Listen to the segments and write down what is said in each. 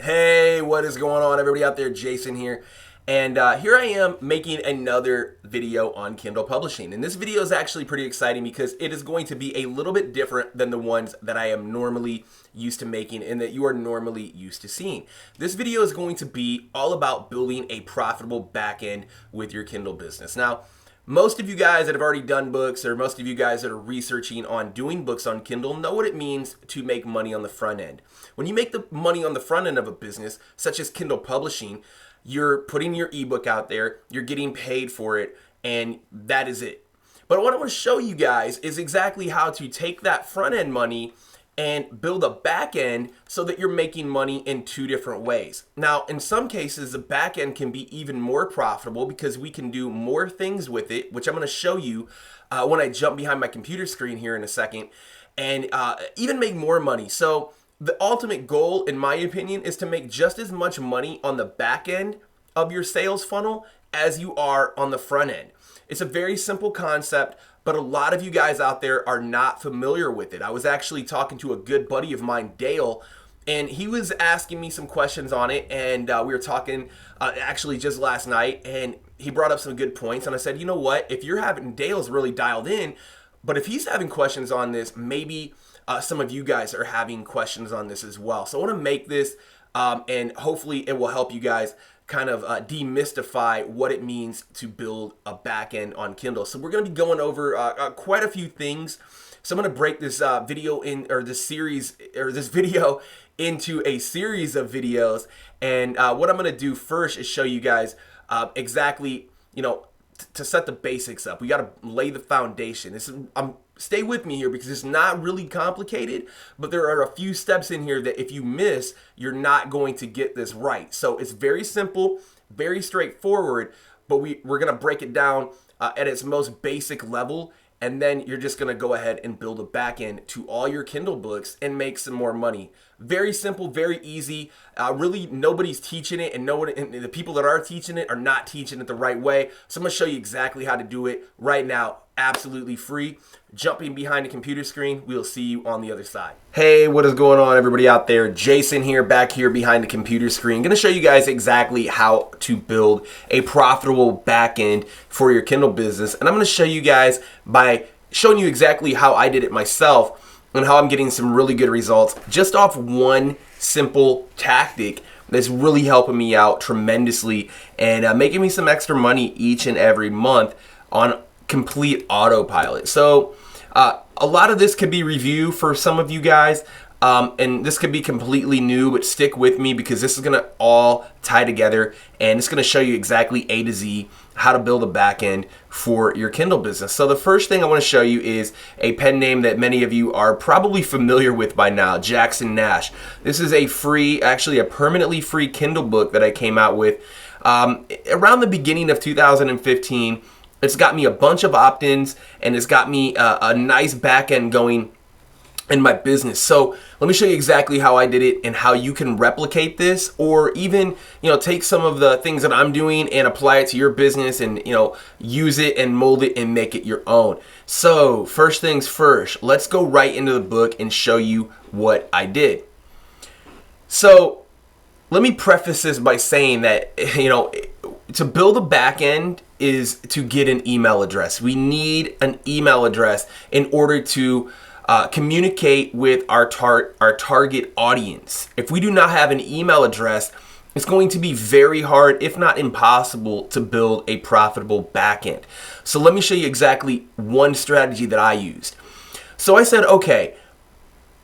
Hey, what is going on, everybody out there? Jason here. And here I am making another video on Kindle publishing. And this video is actually pretty exciting because it is going to be a little bit different than the ones that I am normally used to making and that you are normally used to seeing. This video is going to be all about building a profitable back end with your Kindle business. Now, most of you guys that have already done books, or most of you guys that are researching on doing books on Kindle, know what it means to make money on the front end. When you make the money on the front end of a business, such as Kindle publishing, you're putting your ebook out there, you're getting paid for it, and that is it. But what I want to show you guys is exactly how to take that front end money and build a back end so that you're making money in two different ways. Now, in some cases, the back end can be even more profitable because we can do more things with it, which I'm going to show you when I jump behind my computer screen here in a second, and even make more money. So the ultimate goal, in my opinion, is to make just as much money on the back end of your sales funnel as you are on the front end. It's a very simple concept, but a lot of you guys out there are not familiar with it. I was actually talking to a good buddy of mine, Dale, and he was asking me some questions on it, and we were talking actually just last night, and he brought up some good points, and I said, you know what, if you're having, Dale's really dialed in, but if he's having questions on this, maybe some of you guys are having questions on this as well. So I want to make this, and hopefully it will help you guys kind of demystify what it means to build a back end on Kindle. So we're going to be going over quite a few things. So I'm going to break this video in, or this series, or this video into a series of videos. And what I'm going to do first is show you guys exactly, to set the basics up. We got to lay the foundation. Stay with me here because it's not really complicated, but there are a few steps in here that if you miss, you're not going to get this right. So it's very simple, very straightforward, but we're going to break it down at its most basic level, and then you're just going to go ahead and build a back end to all your Kindle books and make some more money. Very simple, very easy. Really, nobody's teaching it, and the people that are teaching it are not teaching it the right way. So I'm going to show you exactly how to do it right now, absolutely free. Jumping behind the computer screen, we'll see you on the other side. Hey, what is going on, everybody out there? Jason here, back here behind the computer screen. Going to show you guys exactly how to build a profitable back end for your Kindle business. And I'm going to show you guys by showing you exactly how I did it myself and how I'm getting some really good results just off one simple tactic that's really helping me out tremendously and making me some extra money each and every month on complete autopilot. So a lot of this could be review for some of you guys, and this could be completely new, but stick with me because this is going to all tie together, and it's going to show you exactly A to Z how to build a back end for your Kindle business. So the first thing I want to show you is a pen name that many of you are probably familiar with by now, Jackson Nash. This is a free, actually a permanently free Kindle book that I came out with around the beginning of 2015. It's got me a bunch of opt-ins, and it's got me a nice back end going in my business. So let me show you exactly how I did it and how you can replicate this, or even take some of the things that I'm doing and apply it to your business and use it and mold it and make it your own. So first things first, let's go right into the book and show you what I did. So let me preface this by saying that to build a back end is to get an email address. We need an email address in order to communicate with our target audience. If we do not have an email address, it's going to be very hard, if not impossible, to build a profitable back end. So let me show you exactly one strategy that I used. So I said, okay,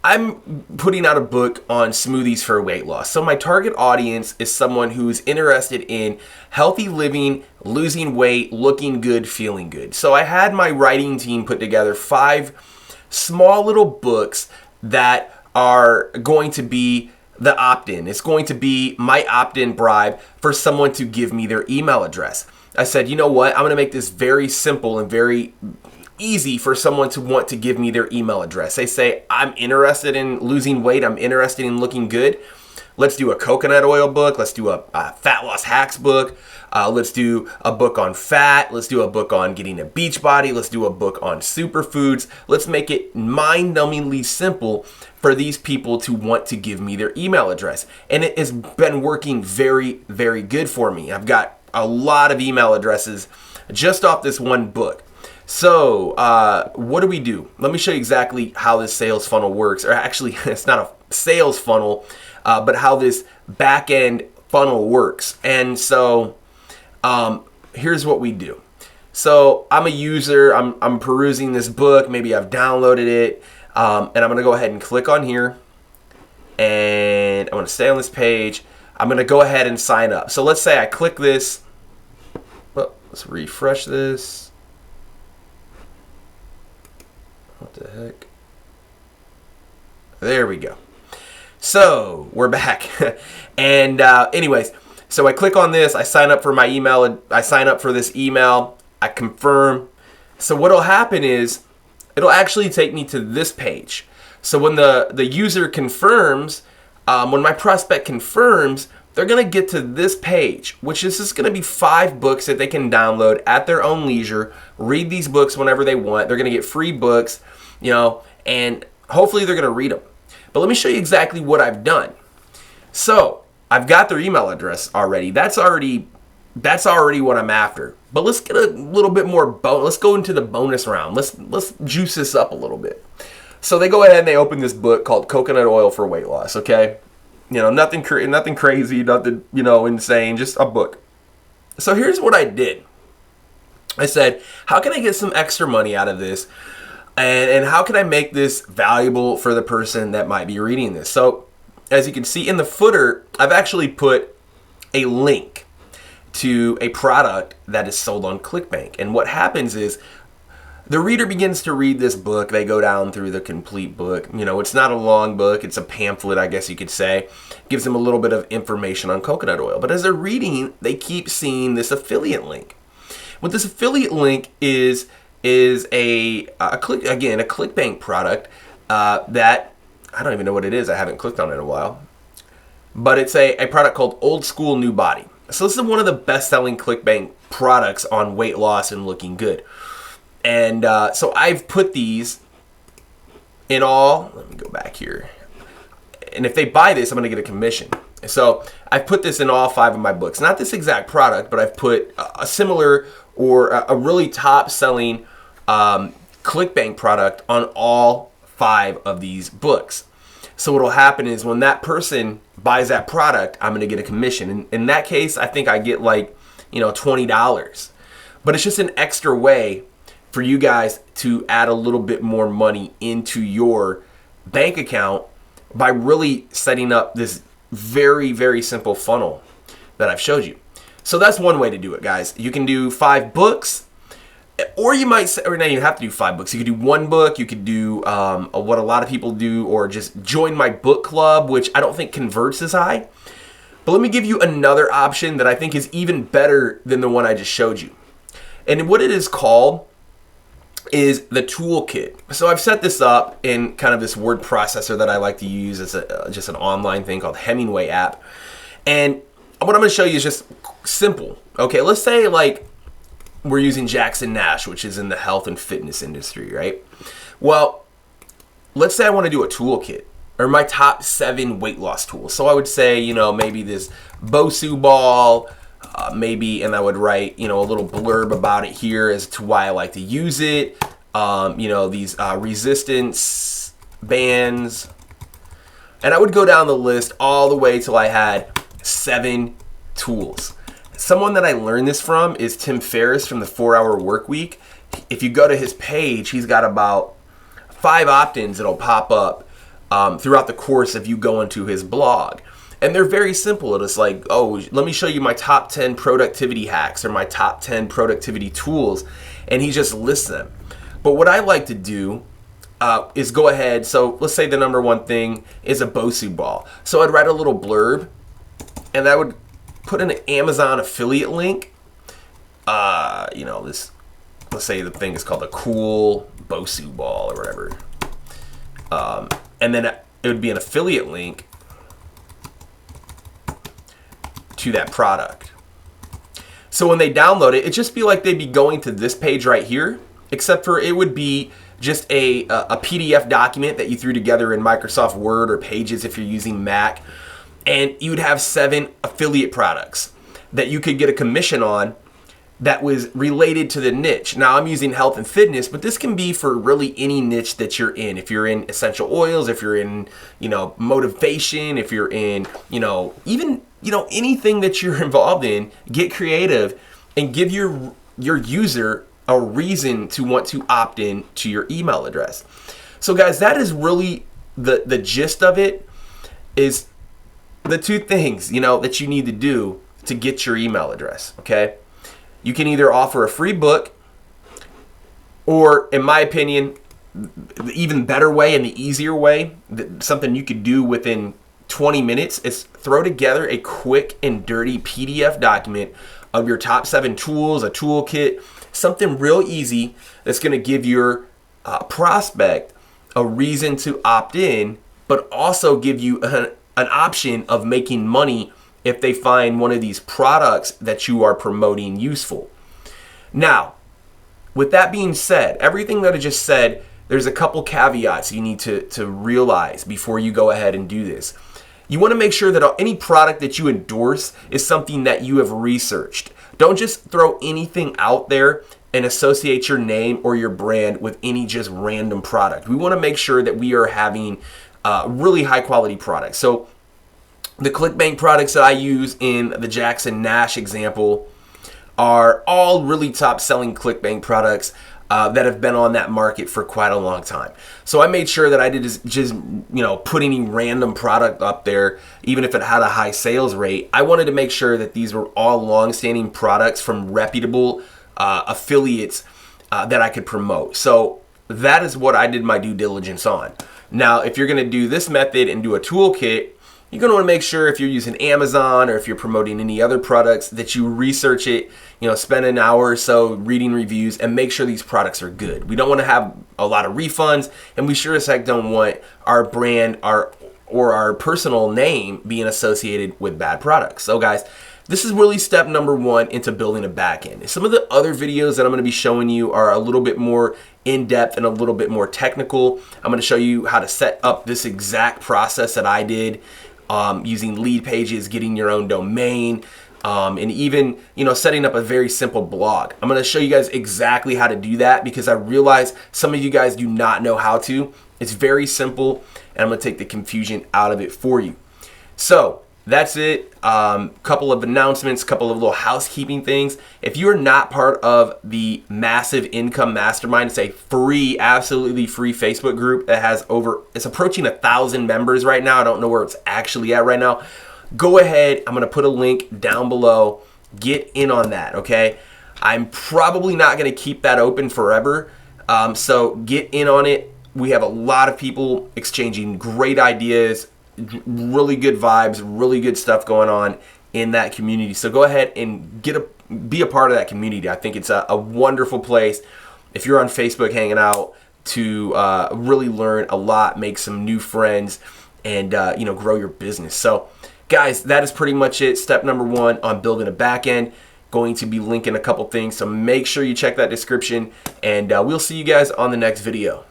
I'm putting out a book on smoothies for weight loss. So my target audience is someone who's interested in healthy living, losing weight, looking good, feeling good. So I had my writing team put together 5 small little books that are going to be the opt-in. It's going to be my opt-in bribe for someone to give me their email address. I said, you know what? I'm going to make this very simple and very easy for someone to want to give me their email address. They say, I'm interested in losing weight. I'm interested in looking good. Let's do a coconut oil book. Let's do a fat loss hacks book. Let's do a book on fat. Let's do a book on getting a beach body. Let's do a book on superfoods. Let's make it mind-numbingly simple for these people to want to give me their email address. And it has been working very, very good for me. I've got a lot of email addresses just off this one book. So what do we do? Let me show you exactly how this sales funnel works. Or actually, it's not a sales funnel, but how this back-end funnel works. And so here's what we do. So I'm a user. I'm perusing this book. Maybe I've downloaded it. And I'm going to go ahead and click on here. And I'm going to stay on this page. I'm going to go ahead and sign up. So let's say I click this. Well, let's refresh this. What the heck? There we go. So we're back. And anyways, so I click on this. I sign up for my email. I sign up for this email. I confirm. So what'll happen is it'll actually take me to this page. So when the user confirms, when my prospect confirms, they're going to get to this page, which is just going to be 5 books that they can download at their own leisure, read these books whenever they want. They're going to get free books, you know, and hopefully they're going to read them. But let me show you exactly what I've done. So I've got their email address already. That's already what I'm after. But let's get a little bit more let's go into the bonus round. Let's juice this up a little bit. So they go ahead and they open this book called Coconut Oil for Weight Loss, okay? You know, nothing crazy, nothing, you know, insane, just a book. So here's what I did. I said, how can I get some extra money out of this? And how can I make this valuable for the person that might be reading this? So as you can see in the footer, I've actually put a link to a product that is sold on ClickBank. And what happens is the reader begins to read this book. They go down through the complete book. You know, it's not a long book. It's a pamphlet, I guess you could say. Gives them a little bit of information on coconut oil. But as they're reading, they keep seeing this affiliate link. What this affiliate link is a ClickBank product that I don't even know what it is. I haven't clicked on it in a while. But it's a product called Old School New Body. So this is one of the best-selling ClickBank products on weight loss and looking good. And so I've put these in all, let me go back here. And if they buy this, I'm going to get a commission. So I've put this in all 5 of my books. Not this exact product, but I've put a similar or a really top-selling ClickBank product on all 5 of these books. So what will happen is when that person buys that product, I'm going to get a commission. And in that case, I think I get like, you know, $20. But it's just an extra way for you guys to add a little bit more money into your bank account by really setting up this very, very simple funnel that I've showed you. So that's one way to do it, guys. You can do 5 books, or you might say, or now you have to do 5 books. You could do 1 book. You could do what a lot of people do, or just join my book club, which I don't think converts as high. But let me give you another option that I think is even better than the one I just showed you. And what it is called is the toolkit. So I've set this up in kind of this word processor that I like to use. It's just an online thing called Hemingway app. And what I'm going to show you is just simple. Okay, let's say like we're using Jackson Nash, which is in the health and fitness industry, right? Well, let's say I want to do a toolkit or my top 7 weight loss tools. So I would say, you know, maybe this Bosu ball, maybe, and I would write, you know, a little blurb about it here as to why I like to use it. You know, these resistance bands. And I would go down the list all the way till I had 7 tools. Someone that I learned this from is Tim Ferriss from the 4-Hour Workweek. If you go to his page, he's got about 5 opt-ins that'll pop up throughout the course of you going to his blog. And they're very simple. It's like, oh, let me show you my top 10 productivity hacks or my top 10 productivity tools. And he just lists them. But what I like to do is go ahead. So let's say the number 1 thing is a Bosu ball. So I'd write a little blurb and I would put in an Amazon affiliate link. You know, this, let's say the thing is called a cool Bosu ball or whatever. And then it would be an affiliate link. to that product. So when they download it, it'd just be like they'd be going to this page right here, except for it would be just a PDF document that you threw together in Microsoft Word or Pages if you're using Mac. And you would have 7 affiliate products that you could get a commission on that was related to the niche. Now I'm using health and fitness, but this can be for really any niche that you're in. If you're in essential oils, if you're in, motivation, if you're in, even, anything that you're involved in, get creative and give your user a reason to want to opt in to your email address. So guys, that is really the gist of it, is the 2 things, that you need to do to get your email address, okay? You can either offer a free book, or in my opinion, the even better way and the easier way, something you could do within 20 minutes, is throw together a quick and dirty PDF document of your top 7 tools, a toolkit, something real easy that's going to give your prospect a reason to opt in, but also give you an option of making money if they find one of these products that you are promoting useful. Now, with that being said, everything that I just said, there's a couple caveats you need to realize before you go ahead and do this. You want to make sure that any product that you endorse is something that you have researched. Don't just throw anything out there and associate your name or your brand with any just random product. We want to make sure that we are having really high quality products. So the ClickBank products that I use in the Jackson Nash example are all really top selling ClickBank products that have been on that market for quite a long time. So I made sure that I did just put any random product up there, even if it had a high sales rate. I wanted to make sure that these were all long-standing products from reputable affiliates that I could promote. So that is what I did my due diligence on. Now, if you're going to do this method and do a toolkit, you're going to want to make sure, if you're using Amazon or if you're promoting any other products, that you research it, spend an hour or so reading reviews and make sure these products are good. We don't want to have a lot of refunds, and we sure as heck don't want our brand or our personal name being associated with bad products. So guys, this is really step number 1 into building a backend. Some of the other videos that I'm going to be showing you are a little bit more in-depth and a little bit more technical. I'm going to show you how to set up this exact process that I did, using lead pages, getting your own domain, and even setting up a very simple blog. I'm going to show you guys exactly how to do that, because I realize some of you guys do not know how to. It's very simple, and I'm going to take the confusion out of it for you. So that's it. Couple of announcements, couple of little housekeeping things. If you're not part of the Massive Income Mastermind, it's a free, absolutely free Facebook group that has it's approaching 1,000 members right now. I don't know where it's actually at right now. Go ahead. I'm going to put a link down below. Get in on that, okay? I'm probably not going to keep that open forever. So get in on it. We have a lot of people exchanging great ideas, really good vibes, really good stuff going on in that community. So go ahead and be a part of that community. I think it's a wonderful place if you're on Facebook hanging out to really learn a lot, make some new friends, and grow your business. So guys, that is pretty much it. Step number 1 on building a backend. Going to be linking a couple things, so make sure you check that description, and we'll see you guys on the next video.